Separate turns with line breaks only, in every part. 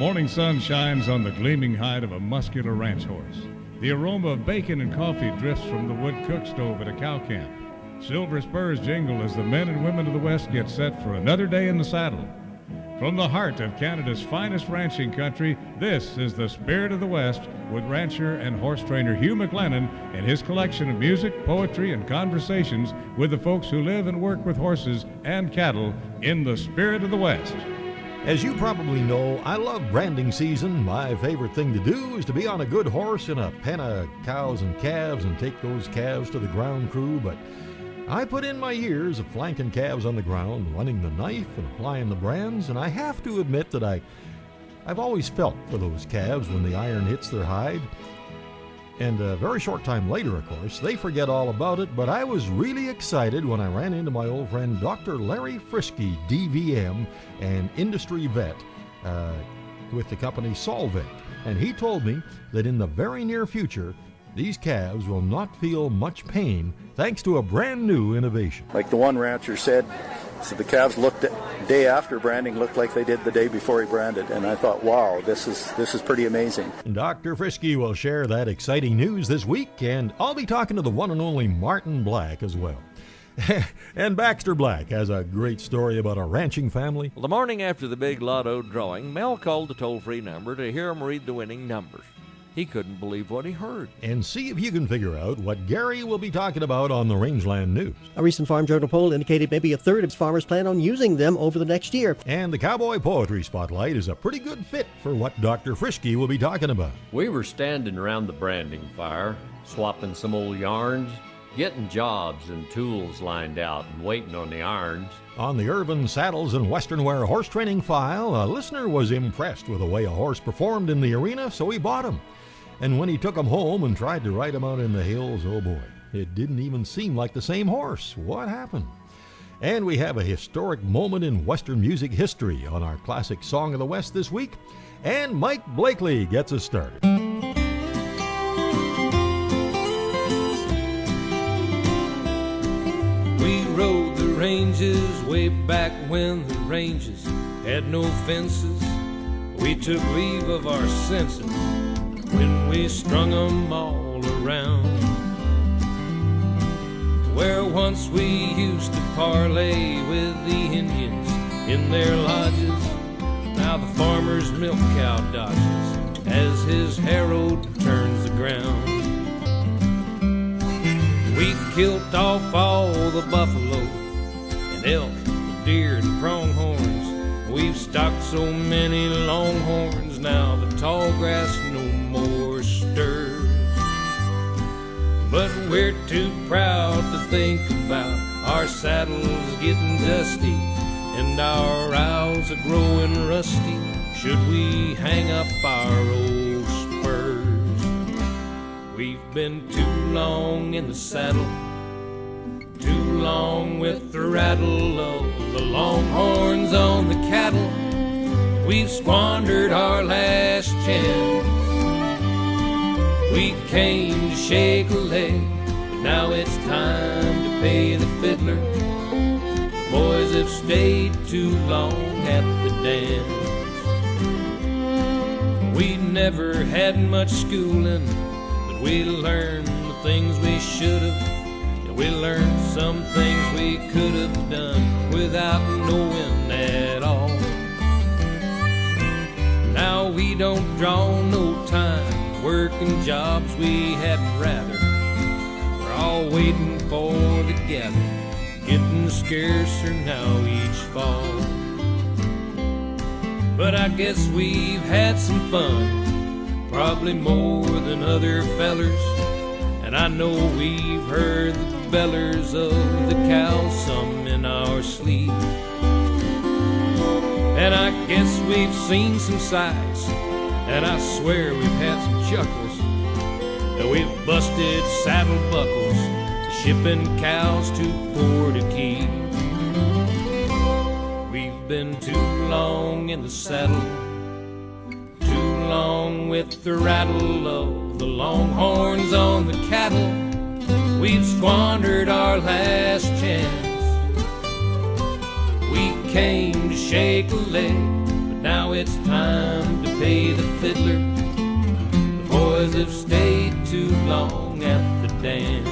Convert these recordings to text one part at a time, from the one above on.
morning sun shines on the gleaming hide of a muscular ranch horse. The aroma of bacon and coffee drifts from the wood cook stove at a cow camp. Silver spurs jingle as the men and women of the West get set for another day in the saddle. From the heart of Canada's finest ranching country, this is the Spirit of the West with rancher and horse trainer Hugh McLennan and his collection of music, poetry, and conversations with the folks who live and work with horses and cattle in the Spirit of the West.
As you probably know, I love branding season. My favorite thing to do is to be on a good horse in a pen of cows and calves and take those calves to the ground crew, but I put in my years of flanking calves on the ground, running the knife and applying the brands, and I have to admit that I've always felt for those calves when the iron hits their hide. And a very short time later, of course, they forget all about it, but I was really excited when I ran into my old friend Dr. Larry Frisky, DVM, an industry vet with the company Solvet. And he told me that in the very near future, these calves will not feel much pain thanks to a brand new innovation.
Like the one rancher said, so the calves looked day after branding looked like they did the day before he branded, and I thought, wow, this is pretty amazing.
Dr. Frisky will share that exciting news this week, and I'll be talking to the one and only Martin Black as well. And Baxter Black has a great story about a ranching family.
Well, the morning after the big lotto drawing, Mel called the toll-free number to hear him read the winning numbers. He couldn't believe what he heard.
And see if you can figure out what Gary will be talking about on the Rangeland News.
A recent Farm Journal poll indicated maybe a third of farmers plan on using them over the next year.
And the Cowboy Poetry Spotlight is a pretty good fit for what Dr. Frisky will be talking about.
We were standing around the branding fire, swapping some old yarns, getting jobs and tools lined out and waiting on the irons.
On the Urban Saddles and Western Wear Horse Training File, a listener was impressed with the way a horse performed in the arena, so he bought him. And when he took him home and tried to ride him out in the hills, oh boy, it didn't even seem like the same horse. What happened? And we have a historic moment in Western music history on our classic Song of the West this week. And Mike Blakely gets us started.
We rode the ranges way back when the ranges had no fences. We took leave of our senses when we strung 'em all around. Where once we used to parlay with the Indians in their lodges, now the farmer's milk cow dodges as his harrow turns the ground. We killed off all the buffalo and elk, deer and pronghorns. We've stocked so many longhorns, now the tall grass no more stirs. But we're too proud to think about our saddles getting dusty and our owls are growing rusty should we hang up our old spurs. We've been too long in the saddle, too long with the rattle of the longhorns on the cattle. We've squandered our last chance. We came to shake a leg, but now it's time to pay the fiddler. The boys have stayed too long at the dance. We never had much schooling, but we learned the things we should have. We learned some things we could have done without knowing at all. Now we don't draw no time working jobs we hadn't rather. We're all waiting for the gather, getting scarcer now each fall. But I guess we've had some fun, probably more than other fellers. And I know we've heard the bellers of the cows some in our sleep. And I guess we've seen some sights, and I swear we've had some chuckles. And we've busted saddle buckles, shipping cows too poor to keep. We've been too long in the saddle, too long with the rattle of the longhorns on the cattle. We've squandered our last chance. We came to shake a leg, but Now it's time to pay the fiddler. The boys have stayed too long at the dance.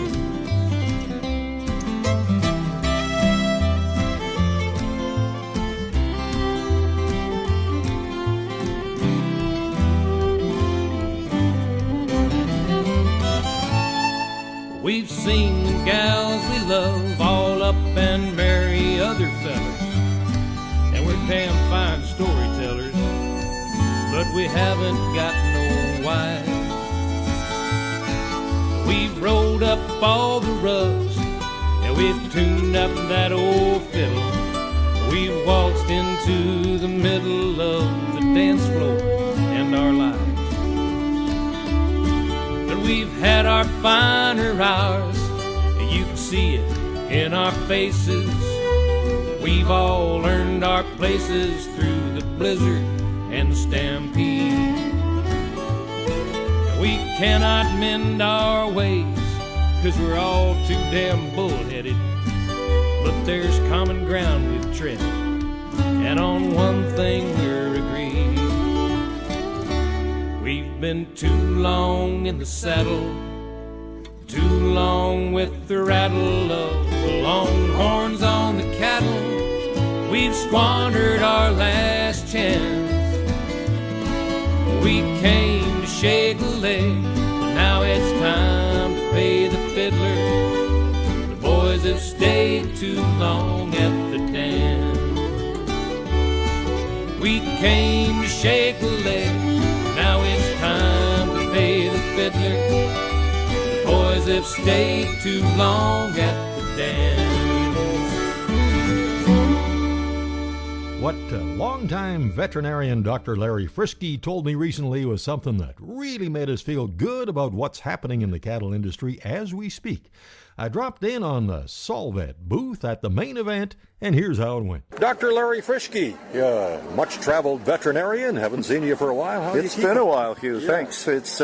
We've seen the gals we love all up and marry other fellas, and we're damn fine storytellers, but we haven't got no wives. We've rolled up all the rugs, and we've tuned up that old fiddle. We've waltzed into the middle of the dance floor and our lives. But we've had our finer hours, and you can see it in our faces. We've all earned our places through the blizzard and the stampede. We cannot mend our ways, 'cause we're all too damn bullheaded. But there's common ground we've treaded, and on one thing we're agreed. We've been too long in the saddle, too long with the rattle of the longhorns on the cattle. We've squandered our last chance. We came to shake a leg, now it's time to pay the fiddler. The boys have stayed too long at the dance. We came to shake a leg, now it's time to pay the fiddler. The boys have stayed too long at the dance.
What longtime veterinarian Dr. Larry Frisky told me recently was something that really made us feel good about what's happening in the cattle industry as we speak. I dropped in on the Solvet booth at the main event, and here's how it went.
Dr. Larry Frisky, much-traveled veterinarian. Haven't seen you for a while. How
It's been a while, Hugh. Yeah. Thanks. It's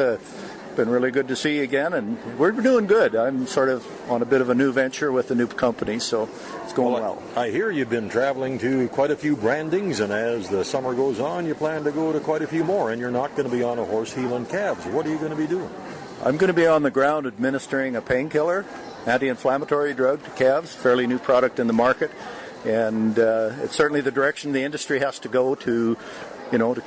been really good to see you again, and we're doing good. I'm sort of on a bit of a new venture with a new company, so it's going well.
I hear you've been traveling to quite a few brandings, and as the summer goes on, you plan to go to quite a few more, and you're not going to be on a horse healing calves. What are you going to be doing?
I'm going to be on the ground administering a painkiller, anti-inflammatory drug to calves, fairly new product in the market, and it's certainly the direction the industry has to go to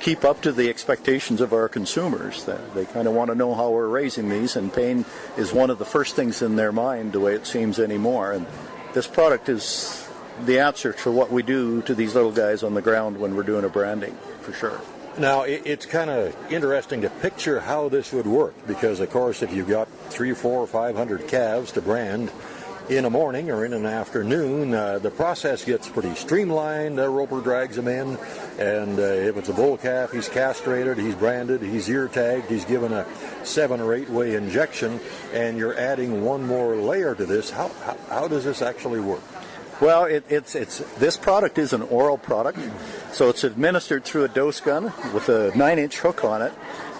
keep up to the expectations of our consumers. They kind of want to know how we're raising these, and pain is one of the first things in their mind, the way it seems anymore. And this product is the answer to what we do to these little guys on the ground when we're doing a branding, for sure.
Now, it's kind of interesting to picture how this would work, because, of course, if you've got 300, 400, 500 calves to brand in a morning or in an afternoon, the process gets pretty streamlined. The roper drags them in, and if it's a bull calf, he's castrated, he's branded, he's ear tagged, he's given a 7 or 8 way injection, and you're adding one more layer to this. How does this actually work?
Well, this product is an oral product, so it's administered through a dose gun with a 9-inch hook on it.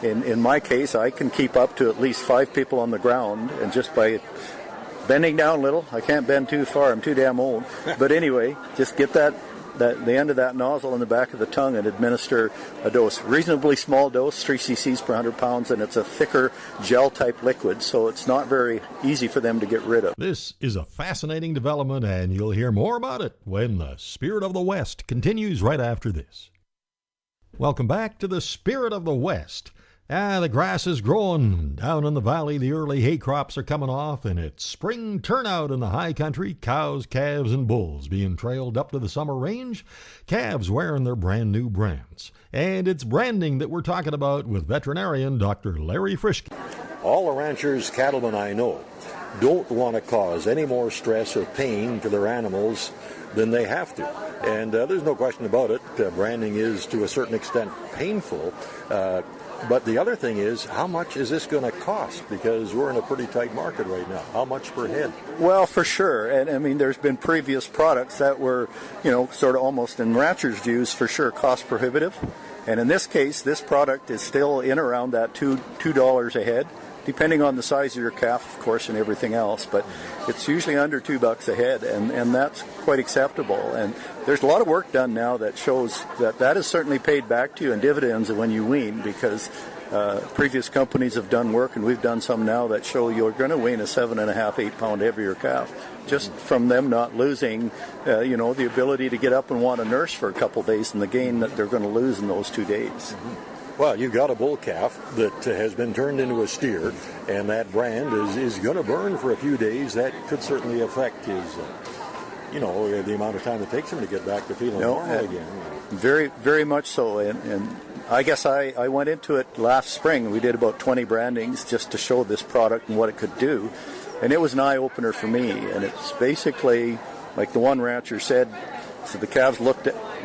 In my case, I can keep up to at least 5 people on the ground, and just by bending down a little. I can't bend too far. I'm too damn old. But anyway, just get the end of that nozzle in the back of the tongue and administer a dose. Reasonably small dose, 3 cc's per 100 pounds, and it's a thicker gel-type liquid, so it's not very easy for them to get rid of.
This is a fascinating development, and you'll hear more about it when the Spirit of the West continues right after this. Welcome back to the Spirit of the West. The grass is growing down in the valley. The early hay crops are coming off, and it's spring turnout in the high country. Cows, calves, and bulls being trailed up to the summer range. Calves wearing their brand new brands. And it's branding that we're talking about with veterinarian Dr. Larry Frisky.
All the ranchers, cattlemen I know don't want to cause any more stress or pain to their animals than they have to. And there's no question about it. Branding is, to a certain extent, painful. But the other thing is, how much is this going to cost? Because we're in a pretty tight market right now. How much per head?
Well, for sure. And I mean, there's been previous products that were, sort of almost in ranchers' views, for sure, cost prohibitive. And in this case, this product is still in around that $2 a head. depending on the size of your calf, of course, and everything else, but it's usually under $2 a head, and that's quite acceptable. And there's a lot of work done now that shows that is certainly paid back to you in dividends when you wean, because previous companies have done work, and we've done some now, that show you're going to wean a 7.5, 8 pound heavier calf, just from them not losing, the ability to get up and want to nurse for a couple days, and the gain that they're going to lose in those 2 days.
Mm-hmm. Well, you've got a bull calf that has been turned into a steer, and that brand is going to burn for a few days. That could certainly affect his, the amount of time it takes him to get back to feeling normal again.
Very, very much so, and I guess I went into it last spring. We did about 20 brandings just to show this product and what it could do. And it was an eye-opener for me. And it's basically, like the one rancher said, so the calves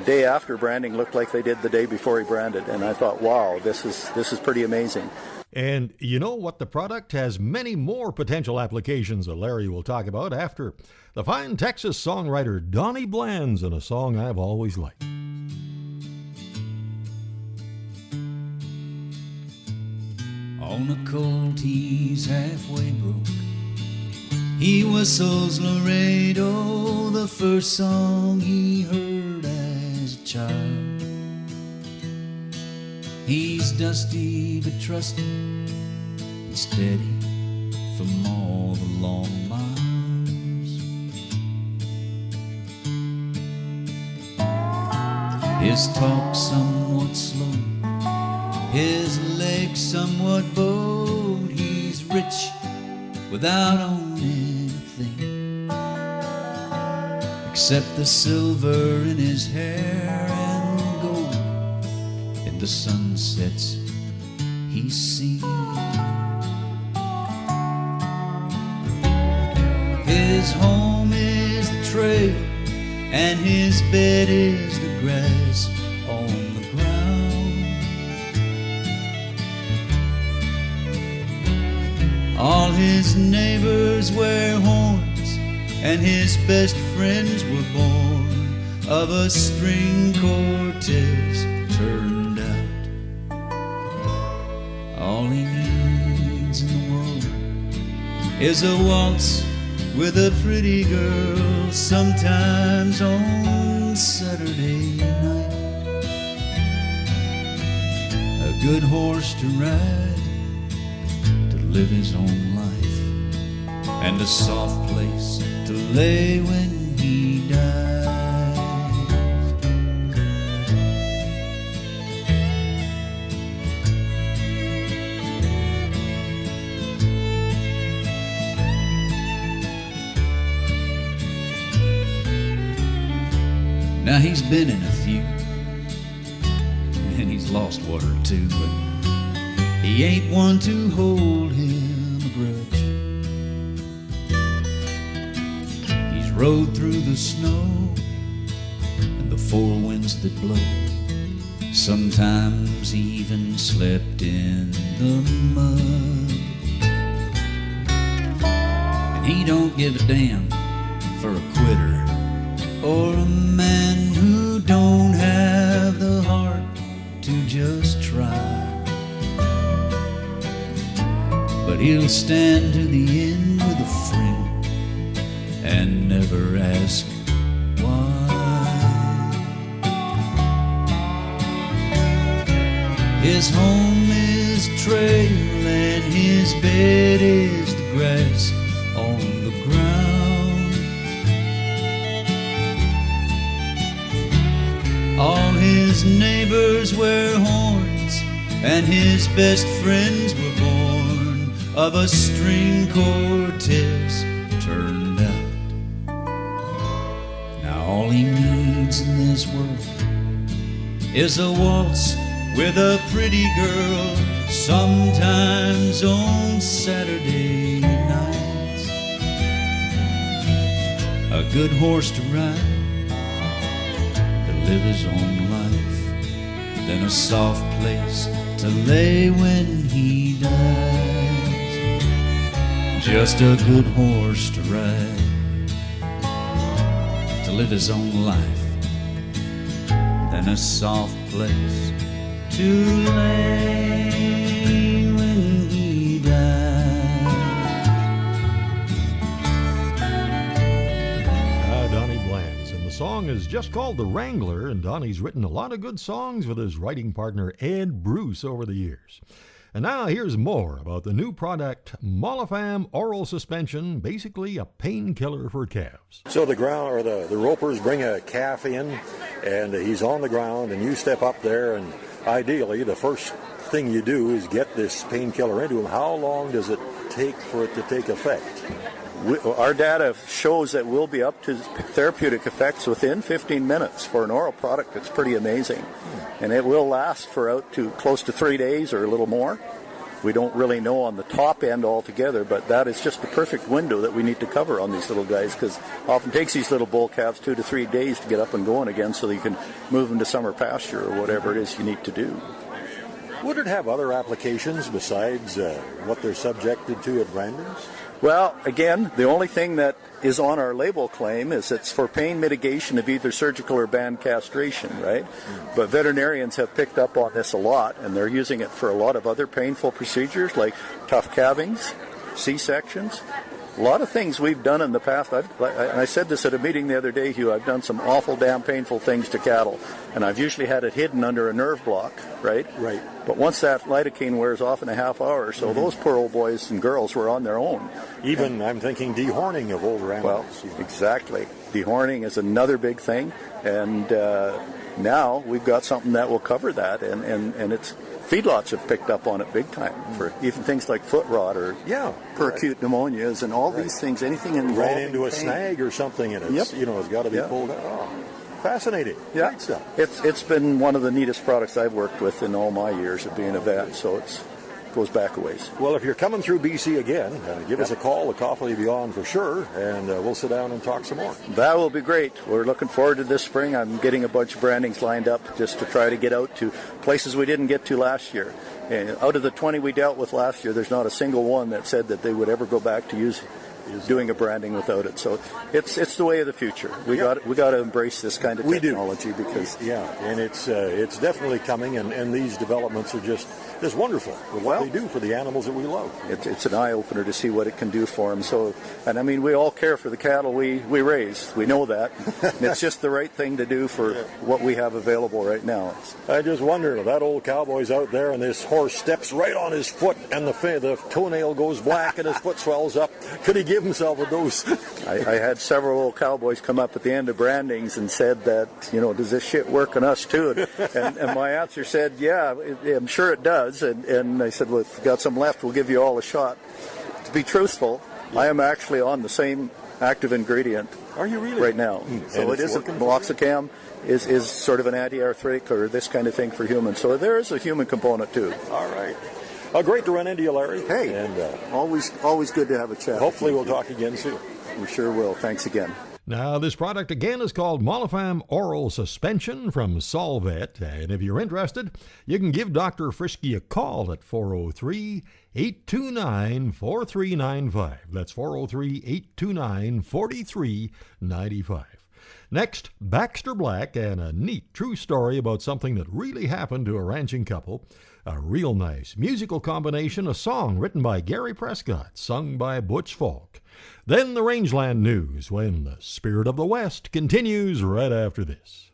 day after branding looked like they did the day before he branded. And I thought, wow, this is pretty amazing.
And you know what? The product has many more potential applications that Larry will talk about after the fine Texas songwriter Donnie Bland's in a song I've always liked.
On a colt he's halfway broke, he whistles Laredo, the first song he heard as a child. He's dusty but trusty and steady from all the long miles. His talk somewhat slow, his legs somewhat bowed. He's rich without owning a thing, except the silver in his hair and gold in the sunsets he's seen. His home is the trail and his bed is the grass on the ground. All his neighbors wear horns, and his best friends were born of a string Cortez turned out. All he needs in the world is a waltz with a pretty girl, sometimes on Saturday night. A good horse to ride, to live his own life, and a soft place to lay when he dies. Now he's been in a few, and he's lost one or two, but he ain't one to hold him a grudge. He's rode through the snow and the four winds that blow. Sometimes he even slept in the mud. And he don't give a damn for a quitter or a man who don't have the heart to just try. But he'll stand to the end with a friend and never ask why. His home is a trail and his bed is the grass on the ground. All his neighbors wear horns, and his best friends were born of a string Cortez turned out. Now all he needs in this world is a waltz with a pretty girl, sometimes on Saturday nights. A good horse to ride, live his own life, then a soft place to lay when he dies. Just a good horse to ride, to live his own life, then a soft place to lay when he dies.
song is just called The Wrangler, and Donnie's written a lot of good songs with his writing partner Ed Bruce over the years. And now here's more about the new product, Molifam Oral Suspension, basically a painkiller for calves.
So the ropers bring a calf in, and he's on the ground, and you step up there, and ideally the first thing you do is get this painkiller into him. How long does it take for it to take effect?
Our data shows that we'll be up to therapeutic effects within 15 minutes. For an oral product, it's pretty amazing. And it will last for out to close to 3 days or a little more. We don't really know on the top end altogether, but that is just the perfect window that we need to cover on these little guys, because it often takes these little bull calves 2 to 3 days to get up and going again so that you can move them to summer pasture or whatever it is you need to do.
Would it have other applications besides what they're subjected to at Brandon's?
Well, again, the only thing that is on our label claim is it's for pain mitigation of either surgical or band castration, right? But veterinarians have picked up on this a lot, and they're using it for a lot of other painful procedures like tough calvings, C-sections. A lot of things we've done in the past. And I said this at a meeting the other day, Hugh. I've done some awful damn painful things to cattle, and I've usually had it hidden under a nerve block, right?
Right.
But once that lidocaine wears off in a half hour or so, those poor old boys and girls were on their own.
Even, I'm thinking, dehorning of older animals.
Well, exactly. Dehorning is another big thing, and now we've got something that will cover that, and it's feedlots have picked up on it big time for even things like foot rot or peracute pneumonias and all these things. Anything involving
ran into a
pain.
Snag or something, and it's it's got to be pulled out. Oh, fascinating.
Yeah,
great stuff.
It's been one of the neatest products I've worked with in all my years of being a vet. So it goes back a ways.
Well, if you're coming through BC again, give us a call. The coffee will be on for sure, and we'll sit down and talk some more.
That will be great. We're looking forward to this spring. I'm getting a bunch of brandings lined up just to try to get out to places we didn't get to last year. And out of the 20 we dealt with last year, there's not a single one that said that they would ever go back to doing a branding without it. So it's the way of the future. We got to embrace this kind of technology because
and it's definitely coming, and these developments are just wonderful for what they do for the animals that we love.
It's an eye-opener to see what it can do for them. So, and I mean, we all care for the cattle we raise. We know that. And it's just the right thing to do for what we have available right now.
I just wonder if that old cowboy's out there and this horse steps right on his foot and the toenail goes black and his foot swells up. Could he give himself a dose?
I had several old cowboys come up at the end of brandings and said that, does this shit work on us too? And my answer said, yeah, I'm sure it does. And I said, well, if you've got some left, we'll give you all a shot. To be truthful, I am actually on the same active ingredient.
Are you really?
Right now. So it is meloxicam is sort of an anti-arthritic or this kind of thing for humans. So there is a human component too.
All right. Great to run into you, Larry.
Hey, and always good to have a chat.
Hopefully we'll talk again soon.
We sure will. Thanks again.
Now, this product again is called Molifam Oral Suspension from Solvet, and if you're interested, you can give Dr. Frisky a call at 403-829-4395. That's 403-829-4395. Next, Baxter Black and a neat true story about something that really happened to a ranching couple. A real nice musical combination, a song written by Gary Prescott, sung by Butch Falk. Then the Rangeland News, when the Spirit of the West continues right after this.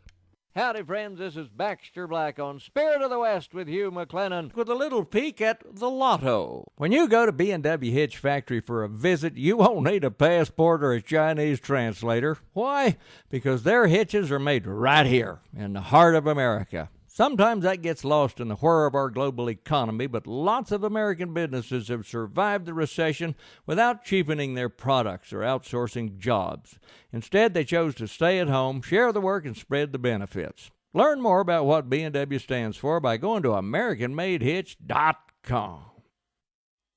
Howdy, friends. This is Baxter Black on Spirit of the West with Hugh McLennan with a little peek at the Lotto. When you go to B&W Hitch Factory for a visit, you won't need a passport or a Chinese translator. Why? Because their hitches are made right here in the heart of America. Sometimes that gets lost in the whir of our global economy, but lots of American businesses have survived the recession without cheapening their products or outsourcing jobs. Instead, they chose to stay at home, share the work, and spread the benefits. Learn more about what B&W stands for by going to AmericanMadeHitch.com.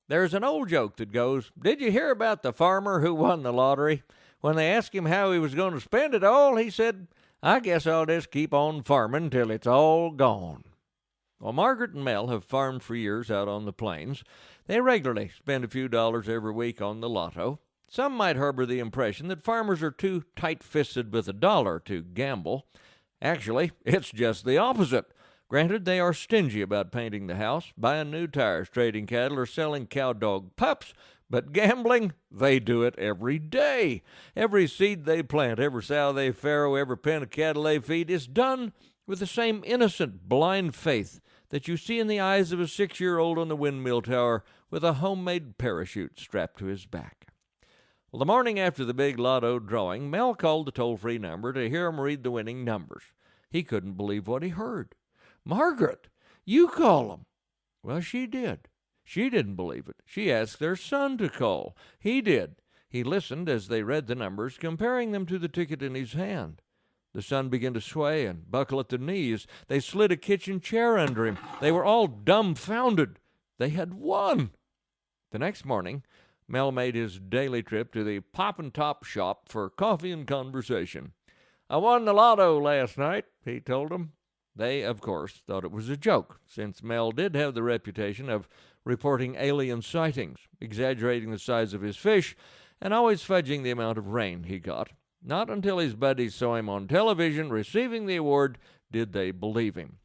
There's an old joke that goes, "Did you hear about the farmer who won the lottery? When they asked him how he was going to spend it all, he said, I guess I'll just keep on farming till it's all gone." Well, Margaret and Mel have farmed for years out on the plains. They regularly spend a few dollars every week on the Lotto. Some might harbor the impression that farmers are too tight-fisted with a dollar to gamble. Actually, it's just the opposite. Granted, they are stingy about painting the house, buying new tires, trading cattle, or selling cow dog pups, But gambling, they do it every day. Every seed they plant, every sow they farrow, every pen of cattle they feed is done with the same innocent, blind faith that you see in the eyes of a 6-year-old on the windmill tower with a homemade parachute strapped to his back. Well, the morning after the big lotto drawing, Mel called the toll-free number to hear him read the winning numbers. He couldn't believe what he heard. "Margaret, you call 'em." Well, she did. She didn't believe it. She asked their son to call. He did. He listened as they read the numbers, comparing them to the ticket in his hand. The son began to sway and buckle at the knees. They slid a kitchen chair under him. They were all dumbfounded. They had won. The next morning, Mel made his daily trip to the Pop and Top shop for coffee and conversation. "I won the lotto last night," he told them. They, of course, thought it was a joke, since Mel did have the reputation of reporting alien sightings, exaggerating the size of his fish, and always fudging the amount of rain he got. Not until his buddies saw him on television receiving the award did they believe him.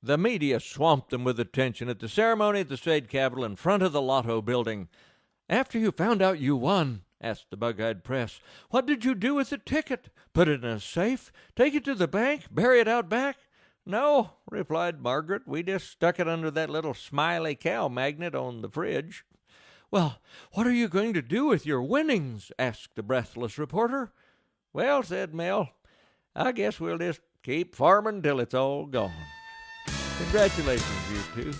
The media swamped them with attention at the ceremony at the state capitol in front of the Lotto building. "After you found out you won," asked the bug-eyed press, "what did you do with the ticket? Put it in a safe? Take it to the bank? Bury it out back?" "No," replied Margaret. "We just stuck it under that little smiley cow magnet on the fridge." "Well, what are you going to do with your winnings?" asked the breathless reporter. "Well," said Mel, "I guess we'll just keep farming till it's all gone." Congratulations, you two.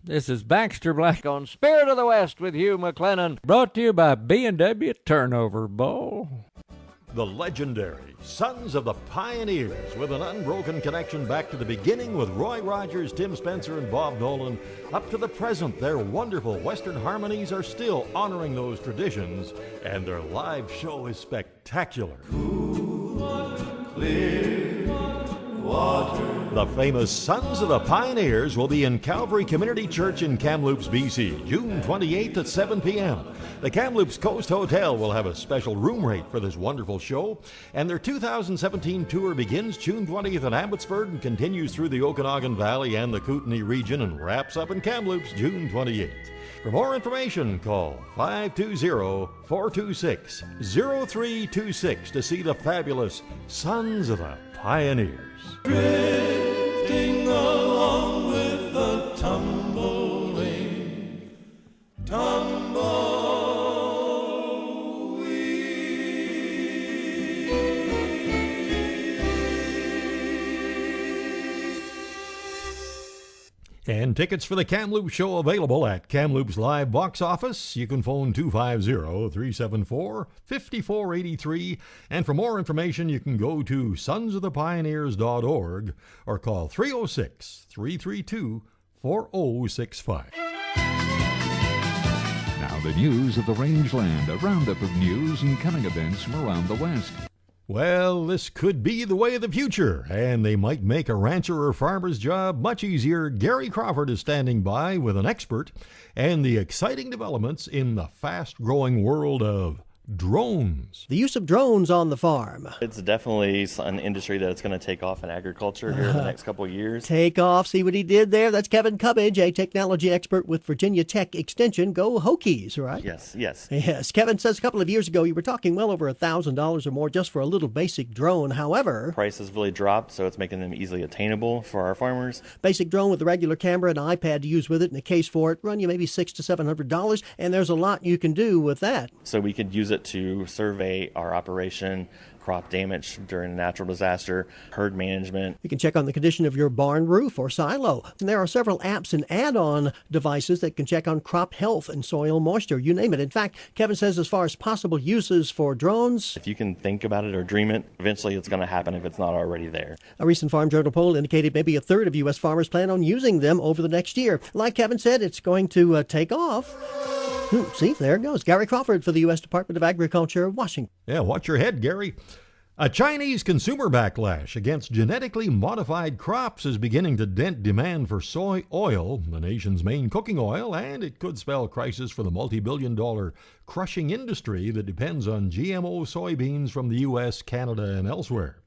This is Baxter Black on Spirit of the West with Hugh McLennan, brought to you by B&W Turnover Bowl.
The legendary Sons of the Pioneers, with an unbroken connection back to the beginning with Roy Rogers, Tim Spencer, and Bob Nolan. Up to the present, their wonderful Western harmonies are still honoring those traditions, and their live show is spectacular. The famous Sons of the Pioneers will be in Calvary Community Church in Kamloops, BC, June 28th at 7 p.m. The Kamloops Coast Hotel will have a special room rate for this wonderful show, and their 2017 tour begins June 20th in Abbotsford and continues through the Okanagan Valley and the Kootenay region and wraps up in Kamloops June 28th. For more information, call 520-426-0326 to see the fabulous Sons of the Pioneers.
Drifting along with the tumbling
And tickets for the Kamloops show available at Kamloops Live Box Office. You can phone 250-374-5483. And for more information, you can go to sonsofthepioneers.org or call 306-332-4065.
Now the news of the rangeland, a roundup of news and coming events from around the West.
Well, this could be the way of the future, and they might make a rancher or farmer's job much easier. Gary Crawford is standing by with an expert and the exciting developments in the fast-growing world of drones.
The use of drones on the farm.
It's definitely an industry that's going to take off in agriculture here in the next couple of years.
Take off. See what he did there? That's Kevin Cubbage, a technology expert with Virginia Tech Extension. Go Hokies, right?
Yes.
Yes. Kevin says a couple of years ago you were talking well over $1,000 or more just for a little basic drone. However,
prices really dropped, so it's making them easily attainable for our farmers.
Basic drone with a regular camera and an iPad to use with it and a case for it run you maybe $600 to $700, and there's a lot you can do with that.
So we could use it to survey our operation, crop damage during a natural disaster, herd management.
You can check on the condition of your barn roof or silo. And there are several apps and add-on devices that can check on crop health and soil moisture, you name it. In fact, Kevin says as far as possible uses for drones,
if you can think about it or dream it, eventually it's going to happen if it's not already there.
A recent Farm Journal poll indicated maybe a third of U.S. farmers plan on using them over the next year. Like Kevin said, it's going to take off. See, there it goes. Gary Crawford for the U.S. Department of Agriculture, Washington.
Yeah, watch your head, Gary. A Chinese consumer backlash against genetically modified crops is beginning to dent demand for soy oil, the nation's main cooking oil, and it could spell crisis for the multi-billion-dollar crushing industry that depends on GMO soybeans from the U.S., Canada, and elsewhere.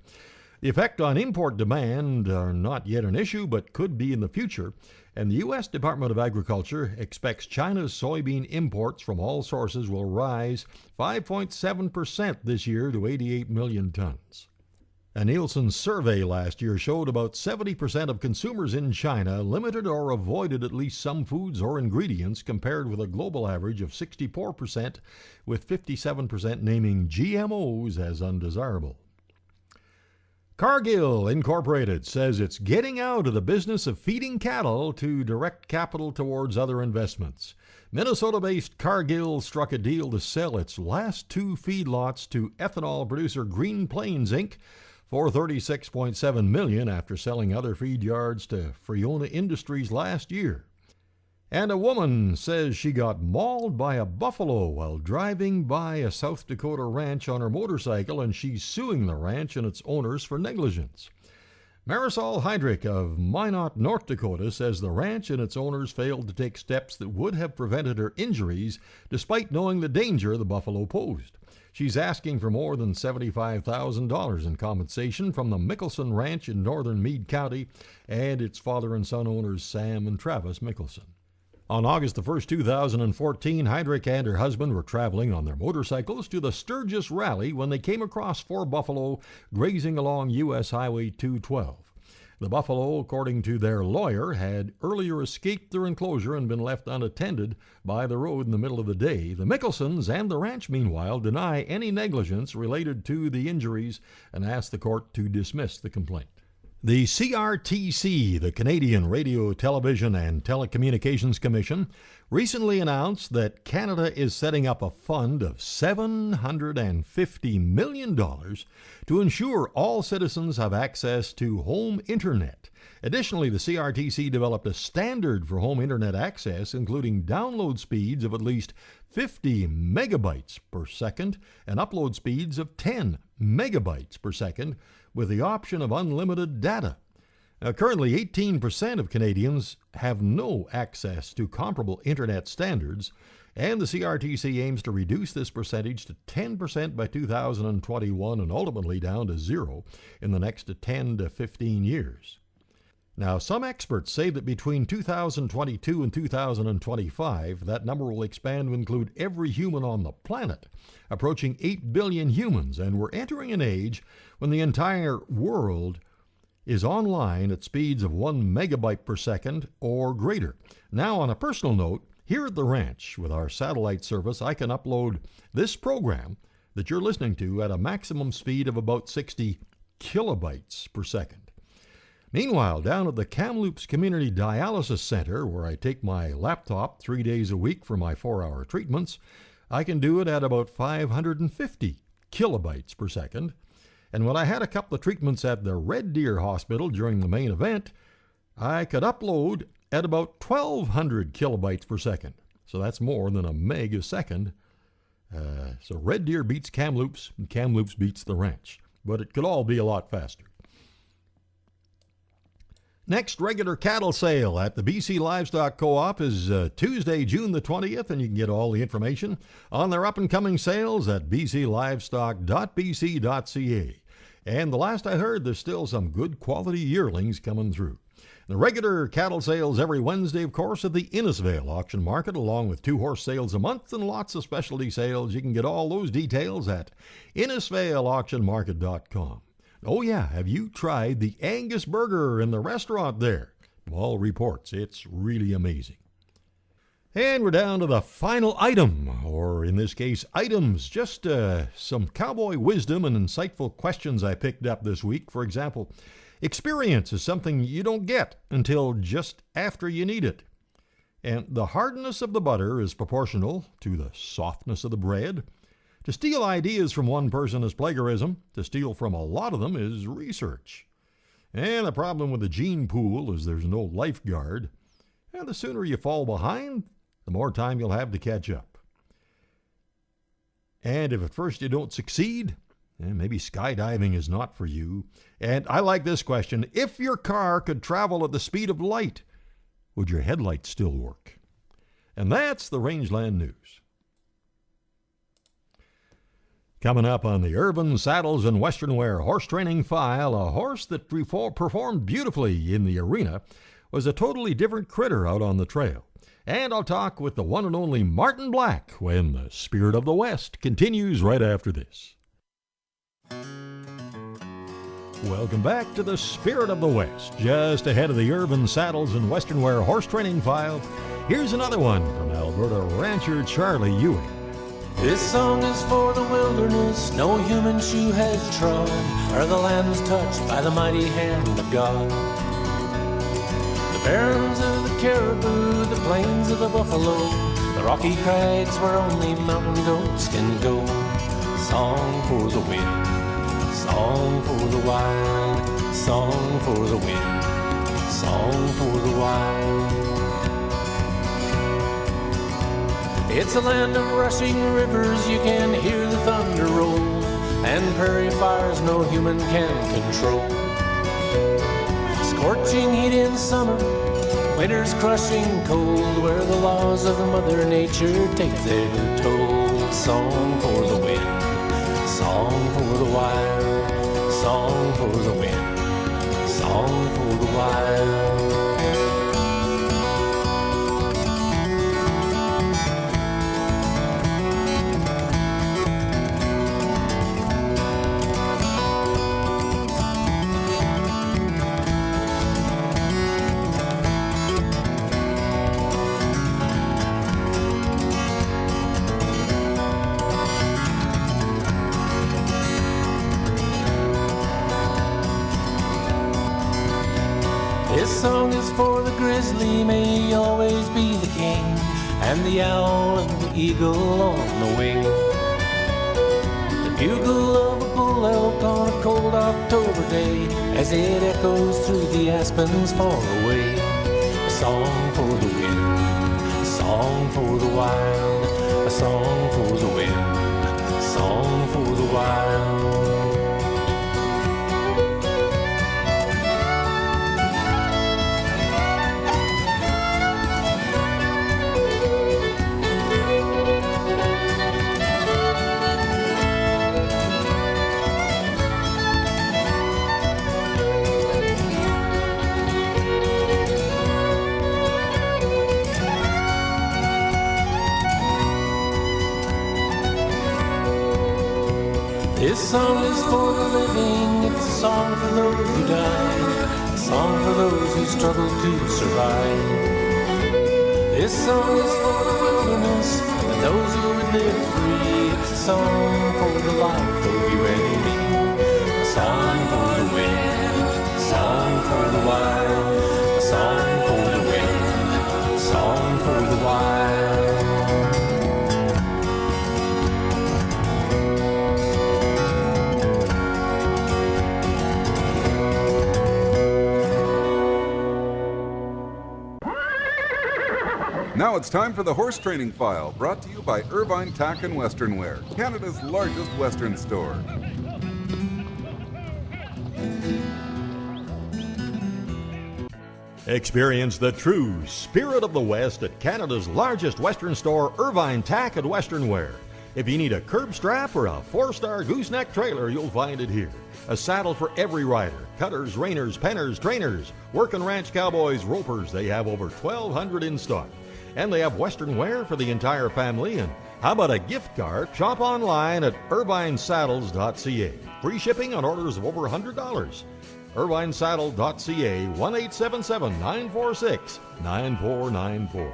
The effect on import demand are not yet an issue, but could be in the future. And the U.S. Department of Agriculture expects China's soybean imports from all sources will rise 5.7% this year to 88 million tons. A Nielsen survey last year showed about 70% of consumers in China limited or avoided at least some foods or ingredients, compared with a global average of 64%, with 57% naming GMOs as undesirable. Cargill Incorporated says it's getting out of the business of feeding cattle to direct capital towards other investments. Minnesota-based Cargill struck a deal to sell its last 2 feedlots to ethanol producer Green Plains, Inc., for $36.7 million after selling other feed yards to Friona Industries last year. And a woman says she got mauled by a buffalo while driving by a South Dakota ranch on her motorcycle, and she's suing the ranch and its owners for negligence. Marisol Heydrich of Minot, North Dakota, says the ranch and its owners failed to take steps that would have prevented her injuries, despite knowing the danger the buffalo posed. She's asking for more than $75,000 in compensation from the Mickelson Ranch in northern Meade County and its father and son owners Sam and Travis Mickelson. On August the 1st, 2014, Heydrich and her husband were traveling on their motorcycles to the Sturgis Rally when they came across 4 buffalo grazing along U.S. Highway 212. The buffalo, according to their lawyer, had earlier escaped their enclosure and been left unattended by the road in the middle of the day. The Mickelsons and the ranch, meanwhile, deny any negligence related to the injuries and ask the court to dismiss the complaint. The CRTC, the Canadian Radio, Television and Telecommunications Commission, recently announced that Canada is setting up a fund of $750 million to ensure all citizens have access to home internet. Additionally, the CRTC developed a standard for home internet access, including download speeds of at least 50 megabytes per second and upload speeds of 10 megabytes per second, with the option of unlimited data. Currently, 18% of Canadians have no access to comparable internet standards, and the CRTC aims to reduce this percentage to 10% by 2021 and ultimately down to 0 in the next 10 to 15 years. Now, some experts say that between 2022 and 2025, that number will expand to include every human on the planet, approaching 8 billion humans, and we're entering an age when the entire world is online at speeds of 1 megabyte per second or greater. Now, on a personal note, here at the ranch with our satellite service, I can upload this program that you're listening to at a maximum speed of about 60 kilobytes per second. Meanwhile, down at the Kamloops Community Dialysis Center, where I take my laptop 3 days a week for my 4-hour treatments, I can do it at about 550 kilobytes per second. And when I had a couple of treatments at the Red Deer Hospital during the main event, I could upload at about 1,200 kilobytes per second. So that's more than a meg a second. So Red Deer beats Kamloops, and Kamloops beats the ranch. But it could all be a lot faster. Next regular cattle sale at the BC Livestock Co-op is Tuesday, June the 20th, and you can get all the information on their up-and-coming sales at bclivestock.bc.ca. And the last I heard, there's still some good quality yearlings coming through. The regular cattle sales every Wednesday, of course, at the Innisfail Auction Market, along with 2 horse sales a month and lots of specialty sales. You can get all those details at InnisfailAuctionMarket.com. Oh yeah, have you tried the Angus Burger in the restaurant there? All reports, it's really amazing. And we're down to the final item, or in this case, items. Just some cowboy wisdom and insightful questions I picked up this week. For example, experience is something you don't get until just after you need it. And the hardness of the butter is proportional to the softness of the bread. To steal ideas from one person is plagiarism. To steal from a lot of them is research. And the problem with the gene pool is there's no lifeguard. And the sooner you fall behind, the more time you'll have to catch up. And if at first you don't succeed, maybe skydiving is not for you. And I like this question. If your car could travel at the speed of light, would your headlights still work? And that's the Rangeland News. Coming up on the Urban Saddles and Western Wear Horse Training File, a horse that performed beautifully in the arena was a totally different critter out on the trail. And I'll talk with the one and only Martin Black when the Spirit of the West continues right after this. Welcome back to the Spirit of the West. Just ahead of the Urban Saddles and Western Wear Horse Training File, here's another one from Alberta rancher Charlie Ewing.
This song is for the wilderness no human shoe has trod, where the land was touched by the mighty hand of God. The barrens of the caribou, the plains of the buffalo, the rocky crags where only mountain goats can go. Song for the wind, song for the wild, song for the wind, song for the wild. It's a land of rushing rivers, you can hear the thunder roll, and prairie fires no human can control. Scorching heat in summer, winter's crushing cold, where the laws of Mother Nature take their toll. Song for the wind, song for the wild, song for the wind, song for the wild. This song is for the grizzly, may he always be the king, and the owl and the eagle on the wing. The bugle of a bull elk on a cold October day, as it echoes through the aspens far away. A song for the wind, a song for the wild, a song for the wind, a song for the wild. This song is for the living, it's a song for those who die, a song for those who struggle to survive. This song is for the wilderness and those who would live free. It's a song for the life of you and me. A song for the wind, a song for the wild, a song for the wind, a song for the wild.
Now it's time for the Horse Training File, brought to you by Irvine Tack and Western Wear, Canada's largest Western store.
Experience the true Spirit of the West at Canada's largest Western store, Irvine Tack and Western Wear. If you need a curb strap or a 4-star gooseneck trailer, you'll find it here. A saddle for every rider. Cutters, reiners, penners, trainers, work and ranch cowboys, ropers. They have over 1,200 in stock. And they have Western wear for the entire family. And how about a gift card? Shop online at irvinesaddles.ca. Free shipping on orders of over $100. irvinesaddle.ca, 1-877-946-9494.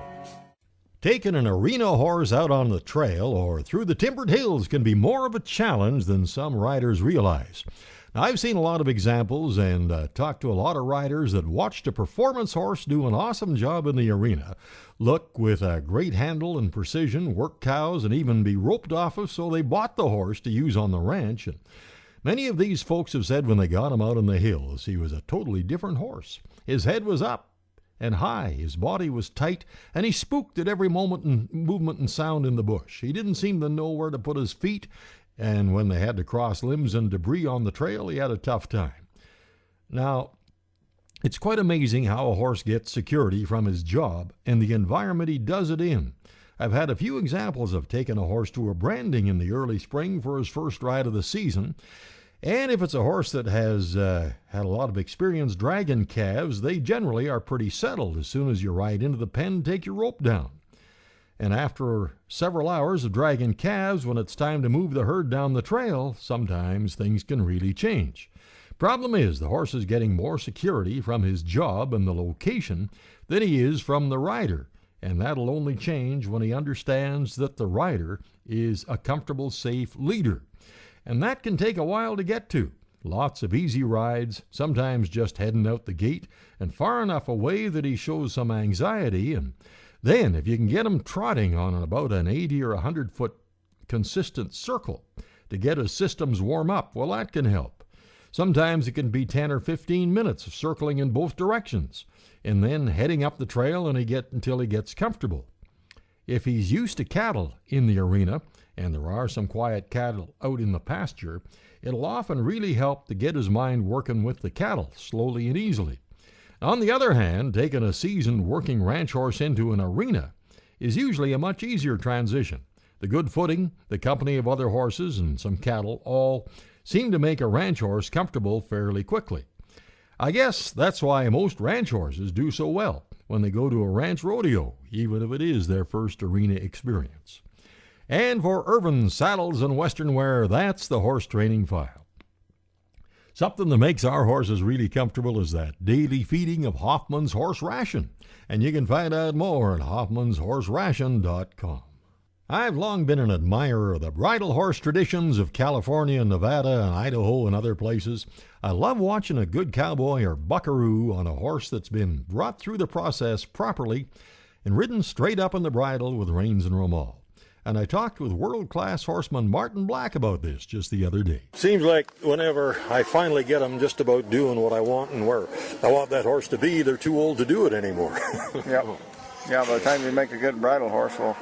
Taking an arena horse out on the trail or through the timbered hills can be more of a challenge than some riders realize. Now, I've seen a lot of examples and talked to a lot of riders that watched a performance horse do an awesome job in the arena, look with a great handle and precision, work cows, and even be roped off of, so they bought the horse to use on the ranch. And many of these folks have said when they got him out in the hills, he was a totally different horse. His head was up and high, his body was tight, and he spooked at every moment and movement and sound in the bush. He didn't seem to know where to put his feet, and when they had to cross limbs and debris on the trail, he had a tough time. Now, it's quite amazing how a horse gets security from his job and the environment he does it in. I've had a few examples of taking a horse to a branding in the early spring for his first ride of the season. And if it's a horse that has had a lot of experience dragging calves, they generally are pretty settled as soon as you ride into the pen, take your rope down. And after several hours of dragging calves, when it's time to move the herd down the trail, sometimes things can really change. Problem is, the horse is getting more security from his job and the location than he is from the rider, and that'll only change when he understands that the rider is a comfortable, safe leader. And that can take a while to get to. Lots of easy rides, sometimes just heading out the gate and far enough away that he shows some anxiety. And then if you can get him trotting on about an 80 or 100 foot consistent circle to get his systems warm up, well, that can help. Sometimes it can be 10 or 15 minutes of circling in both directions and then heading up the trail until he gets comfortable. If he's used to cattle in the arena, and there are some quiet cattle out in the pasture, it'll often really help to get his mind working with the cattle slowly and easily. On the other hand, taking a seasoned working ranch horse into an arena is usually a much easier transition. The good footing, the company of other horses, and some cattle all seem to make a ranch horse comfortable fairly quickly. I guess that's why most ranch horses do so well when they go to a ranch rodeo, even if it is their first arena experience. And for Irvin Saddles and Western Wear, that's the Horse Training File. Something that makes our horses really comfortable is that daily feeding of Hoffman's Horse Ration, and you can find out more at hoffmanshorseration.com. I've long been an admirer of the bridle horse traditions of California, Nevada, and Idaho and other places. I love watching a good cowboy or buckaroo on a horse that's been brought through the process properly and ridden straight up on the bridle with reins and romal. And I talked with world-class horseman Martin Black about this just the other day.
Seems like whenever I finally get them just about doing what I want and where I want that horse to be, they're too old to do it anymore.
Yeah, by the time you make a good bridle horse, well,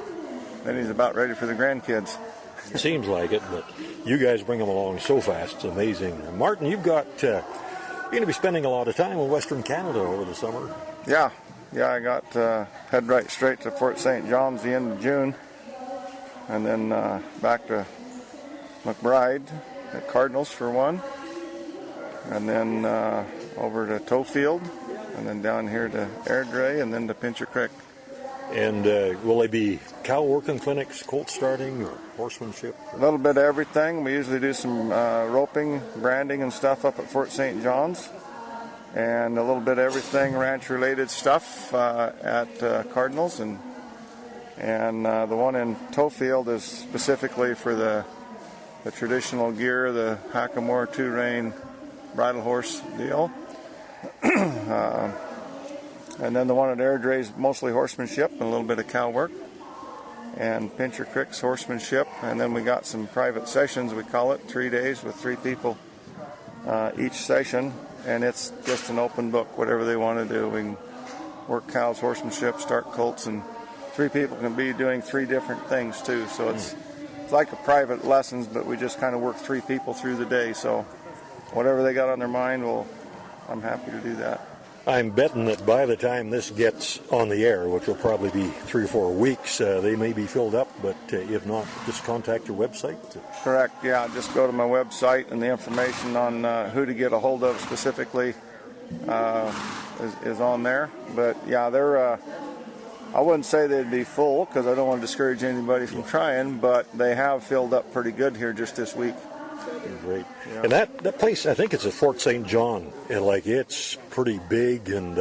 then he's about ready for the grandkids.
It seems like it, but you guys bring them along so fast. It's amazing. Martin, you're going to be spending a lot of time in Western Canada over the summer.
Yeah, I got head right straight to Fort St. John's the end of June, and then back to McBride at Cardinals for one, and then over to Toefield, and then down here to Airdrie, and then to Pincher Creek.
And will they be cow working clinics, colt starting, or horsemanship?
A little bit of everything. We usually do some roping, branding, and stuff up at Fort St. John's, and a little bit of everything ranch-related stuff at Cardinals, and the one in Toefield is specifically for the traditional gear, the Hackamore two-rein bridle horse deal. And then the one at Airdrie is mostly horsemanship and a little bit of cow work. And Pincher Creek's horsemanship. And then we got some private sessions, we call it, 3 days with 3 people each session. And it's just an open book, whatever they want to do. We can work cows, horsemanship, start colts, and 3 people can be doing 3 different things too. So it's like a private lessons, but we just kind of work 3 people through the day. So whatever they got on their mind, I'm happy to do that.
I'm betting that by the time this gets on the air, which will probably be 3 or 4 weeks, they may be filled up, but if not, just contact your website.
Correct, yeah. Just go to my website, and the information on who to get a hold of specifically is on there. But yeah, they're I wouldn't say they'd be full because I don't want to discourage anybody from trying, but they have filled up pretty good here just this week.
Great. Yeah. And that place, I think it's at Fort St. John, and it's pretty big, and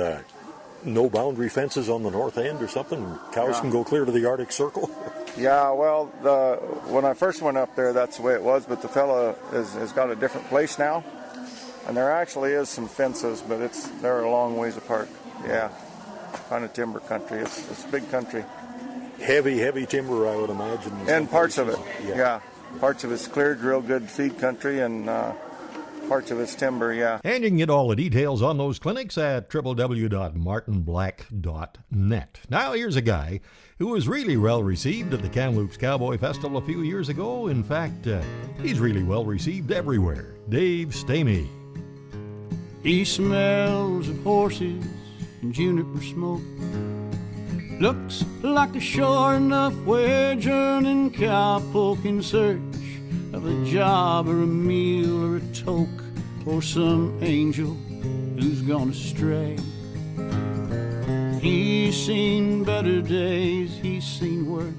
no boundary fences on the north end or something. Cows can go clear to the Arctic Circle.
Yeah, well, when I first went up there, that's the way it was, but the fella has got a different place now, and there actually is some fences, but they're a long ways apart. Yeah, kind of timber country. It's big country.
Heavy timber, I would imagine.
And parts of it, yeah. Parts of it's cleared, real good feed country, and parts of it's timber, yeah.
And you can get all the details on those clinics at www.martinblack.net. Now here's a guy who was really well received at the Kamloops Cowboy Festival a few years ago. In fact, he's really well received everywhere. Dave Stamey.
He smells of horses and juniper smoke. Looks like a sure enough wage-earning cowpoke in search of a job or a meal or a toke or some angel who's gone astray. He's seen better days, he's seen worse.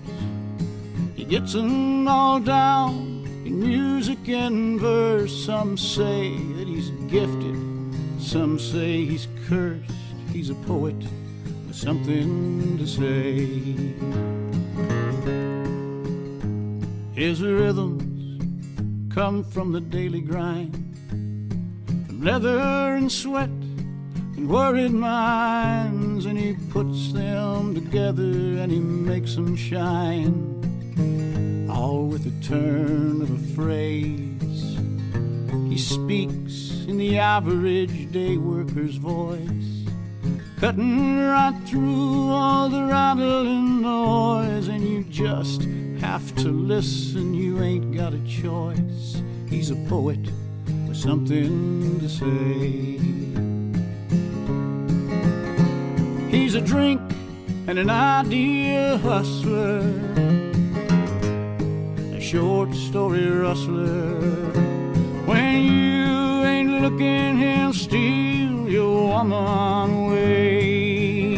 He gets them all down in music and verse. Some say that he's gifted, some say he's cursed. He's a poet with something to say. His rhythms come from the daily grind, from leather and sweat and worried minds, and he puts them together and he makes them shine, all with a turn of a phrase. He speaks in the average day worker's voice, cutting right through all the rattling noise, and you just have to listen, you ain't got a choice. He's a poet with something to say. He's a drink and an idea hustler, a short story rustler. When you ain't looking, he'll steal your woman away.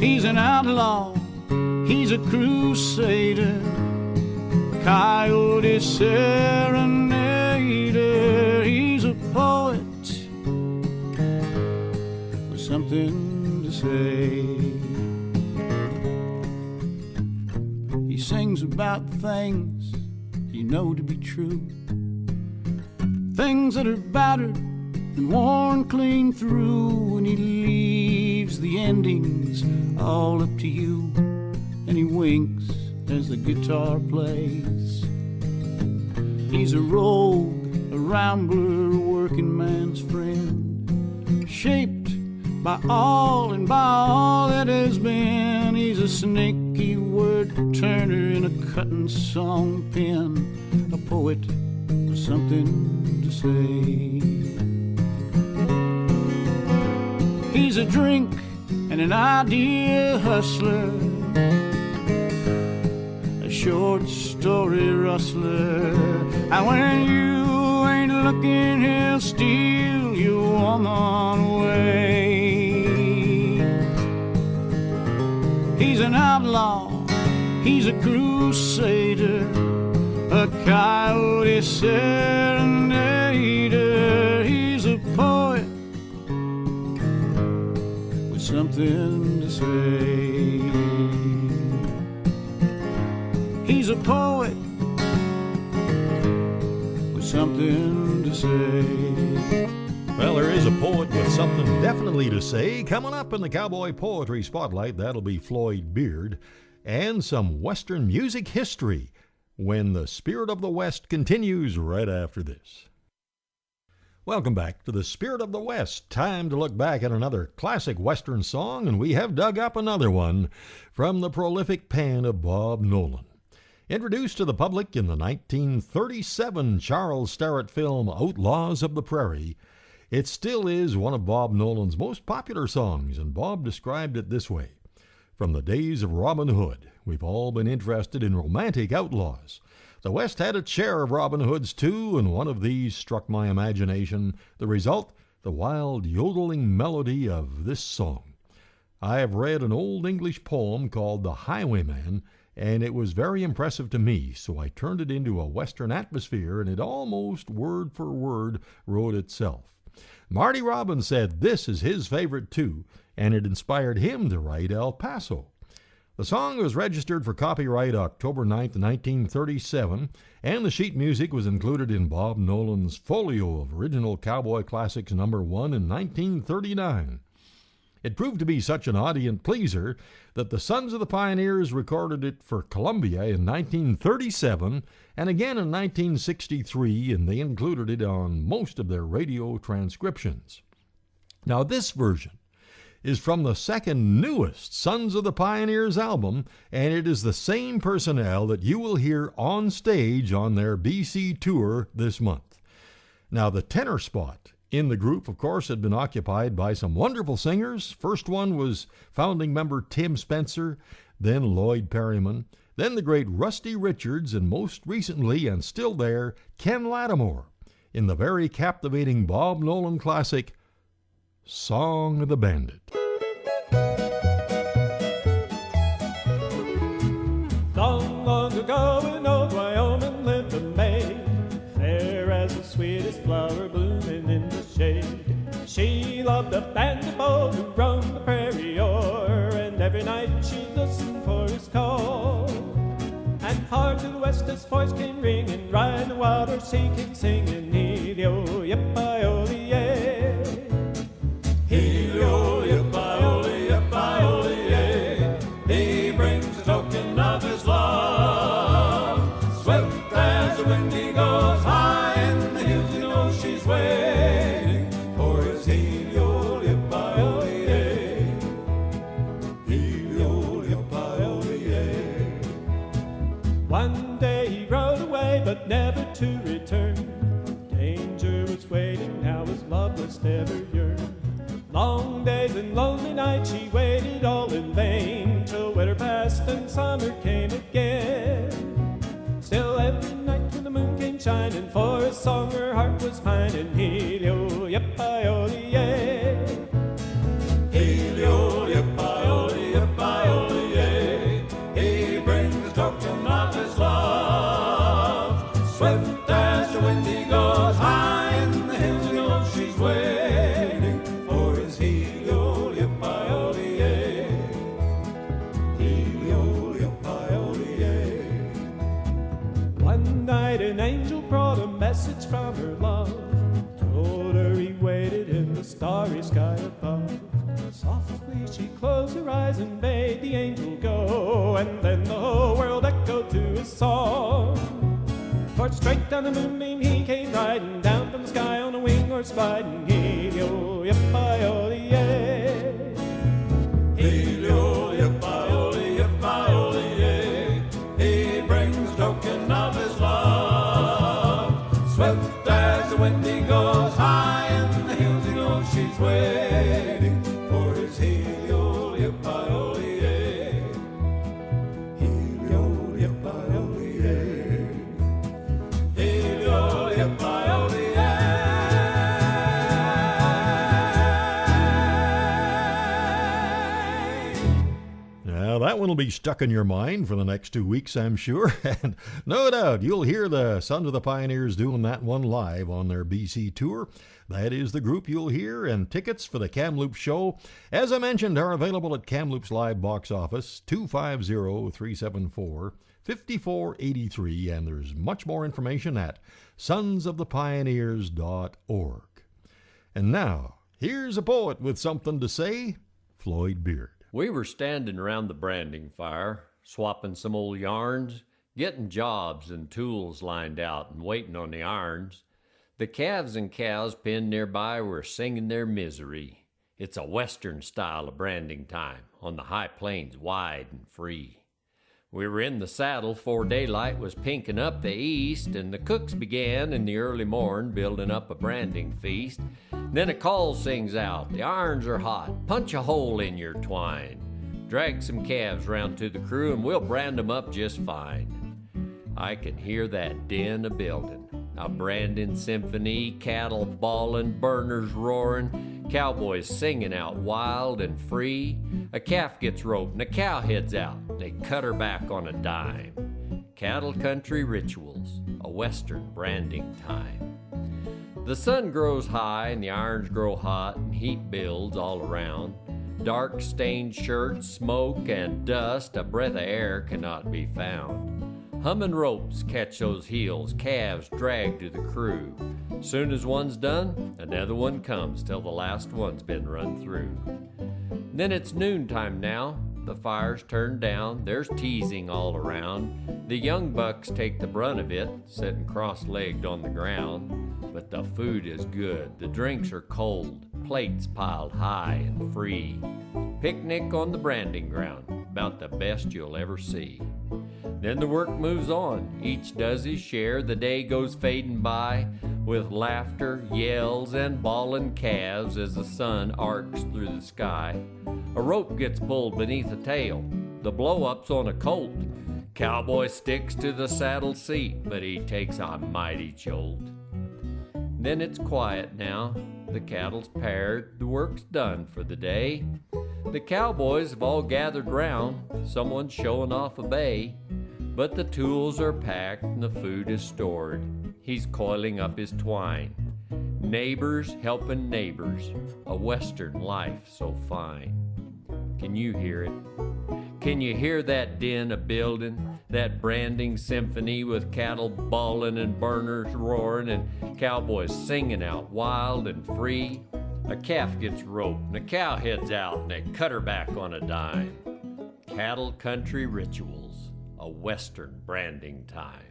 He's an outlaw, he's a crusader, coyote serenader. He's a poet with something to say. He sings about things you know to be true, things that are battered and worn clean through, and he leaves the endings all up to you, and he winks as the guitar plays. He's a rogue, a rambler, a working man's friend, shaped by all and by all that has been. He's a snaky word turner in a cutting song pen, a poet with something to say. He's a drink and an idea hustler, a short story rustler, and when you ain't looking, he'll steal your woman away. He's an outlaw, he's a crusader, a coyote serenader. He's a poet with something to say. He's a poet with something to say.
Well, there is a poet with something definitely to say. Coming up in the Cowboy Poetry Spotlight, that'll be Floyd Beard, and some Western music history when the Spirit of the West continues right after this. Welcome back to the Spirit of the West. Time to look back at another classic Western song, and we have dug up another one from the prolific pen of Bob Nolan. Introduced to the public in the 1937 Charles Starrett film Outlaws of the Prairie, it still is one of Bob Nolan's most popular songs, and Bob described it this way: "From the days of Robin Hood, we've all been interested in romantic outlaws. The West had its share of Robin Hoods too, and one of these struck my imagination. The result, the wild yodeling melody of this song. I have read an old English poem called The Highwayman, and it was very impressive to me, so I turned it into a Western atmosphere, and it almost word for word wrote itself. Marty Robbins said this is his favorite too, and it inspired him to write El Paso. The song was registered for copyright October 9, 1937, and the sheet music was included in Bob Nolan's folio of original cowboy classics #1 in 1939. It proved to be such an audience pleaser that the Sons of the Pioneers recorded it for Columbia in 1937 and again in 1963, and they included it on most of their radio transcriptions. Now, this version is from the second newest Sons of the Pioneers album, and it is the same personnel that you will hear on stage on their BC tour this month. Now, the tenor spot in the group, of course, had been occupied by some wonderful singers. First one was founding member Tim Spencer, then Lloyd Perryman, then the great Rusty Richards, and most recently, and still there, Ken Lattimore, in the very captivating Bob Nolan classic, Song of the Bandit.
Long, long ago in old Wyoming lived a maid, fair as the sweetest flower blooming in the shade. She loved a bandit boy who roamed the prairie o'er, and every night she'd listen for his call. And far to the west his voice came ringing, riding the water seeking, singing, Helio, yip-I-oli-yay. Helio, yip-I-oli, yip-I-oli-yay. He brings a token of his love. Swift as the wind he goes, high in the hills you know she's waiting for his Helio, yip-I-oli-yay. Helio, yip-I-oli-yay. One day he rode away, but never to return. Danger was waiting, now his love must ever yearn. Long days and lonely nights she waited all in vain, till winter passed and summer came again. Still every night when the moon came shining, for his song her heart was pining, Helio, yip-I-oli-yay. Helio, yip-I-oli, yip-I-oli-yay. He brings the token of his love. Swift as the wind he goes, high in the hills you know she's waiting for his Helio, yip-I-oli-yay. Helio, yip-I-oli-yay. One night an angel brought a message from her love, told her he waited in the starry sky above. Softly she closed her eyes and bade the angel go, and then the whole world echoed to his song. For straight down the moonbeam he came riding, down from the sky on a wing horse riding, Helio, yip-I-oli-yay. Helio, yip-I-oli, yip-I-oli-yay. He brings a token of his love. Swift as the wind he goes, high in the hills you know she's waiting for his Helio, yip-I-oli-yay. Helio, yip-I-oli-yay. Helio, yip-I-oli-yay.
Now, that one will be stuck in your mind for the next 2 weeks, I'm sure. And no doubt you'll hear the Sons of the Pioneers doing that one live on their BC tour. That is the group you'll hear, and tickets for the Kamloops show, as I mentioned, are available at Kamloops Live box office 250-374-5483, and there's much more information at sonsofthepioneers.org. And now, here's a poet with something to say, Floyd Beard.
We were standing around the branding fire, swapping some old yarns, getting jobs and tools lined out and waiting on the irons. The calves and cows penned nearby were singing their misery. It's a western style of branding time on the high plains wide and free. We were in the saddle 'fore daylight was pinking up the east, and the cooks began in the early morn building up a branding feast. Then a call sings out, the irons are hot, punch a hole in your twine. Drag some calves round to the crew and we'll brand 'em up just fine. I can hear that din a building, a branding symphony, cattle bawling, burners roaring, cowboys singing out wild and free. A calf gets roped and a cow heads out, they cut her back on a dime. Cattle country rituals, a western branding time. The sun grows high and the irons grow hot and heat builds all around. Dark stained shirts, smoke and dust, a breath of air cannot be found. Humming ropes catch those heels, calves drag to the crew. Soon as one's done, another one comes till the last one's been run through. Then it's noontime now, the fire's turned down, there's teasing all around. The young bucks take the brunt of it, sitting cross-legged on the ground. But the food is good, the drinks are cold, plates piled high and free. Picnic on the branding ground, about the best you'll ever see. Then the work moves on, each does his share, the day goes fading by. with laughter, yells, and bawling calves as the sun arcs through the sky. A rope gets pulled beneath a tail. The blow-up's on a colt. Cowboy sticks to the saddle seat, but he takes a mighty jolt. Then it's quiet now. The cattle's paired, the work's done for the day. The cowboys have all gathered round, someone's showing off a bay. But the tools are packed and the food is stored. He's coiling up his twine. Neighbors helping neighbors, a western life so fine. Can you hear it? Can you hear that din a building, that branding symphony with cattle bawling and burners roaring and cowboys singing out wild and free? A calf gets roped and a cow heads out and they cut her back on a dime. Cattle country rituals, a western branding time.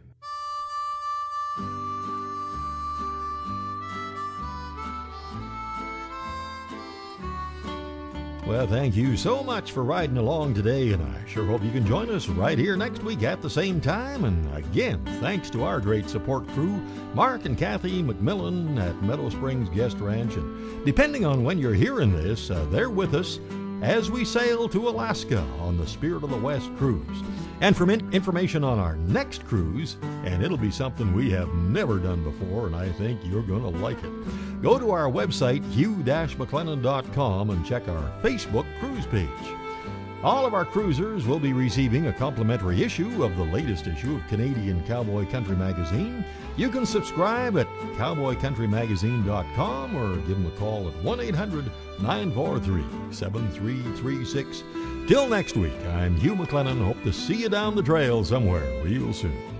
Well, thank you so much for riding along today, and I sure hope you can join us right here next week at the same time. And again, thanks to our great support crew, Mark and Kathy McMillan at Meadow Springs Guest Ranch. And depending on when you're hearing this, they're with us as we sail to Alaska on the Spirit of the West cruise. And for information on our next cruise, and it'll be something we have never done before, and I think you're going to like it, go to our website, hugh-mclennan.com, and check our Facebook cruise page. All of our cruisers will be receiving a complimentary issue of the latest issue of Canadian Cowboy Country Magazine. You can subscribe at cowboycountrymagazine.com or give them a call at 1-800-943-7336. Till next week, I'm Hugh McLennan. Hope to see you down the trail somewhere real soon.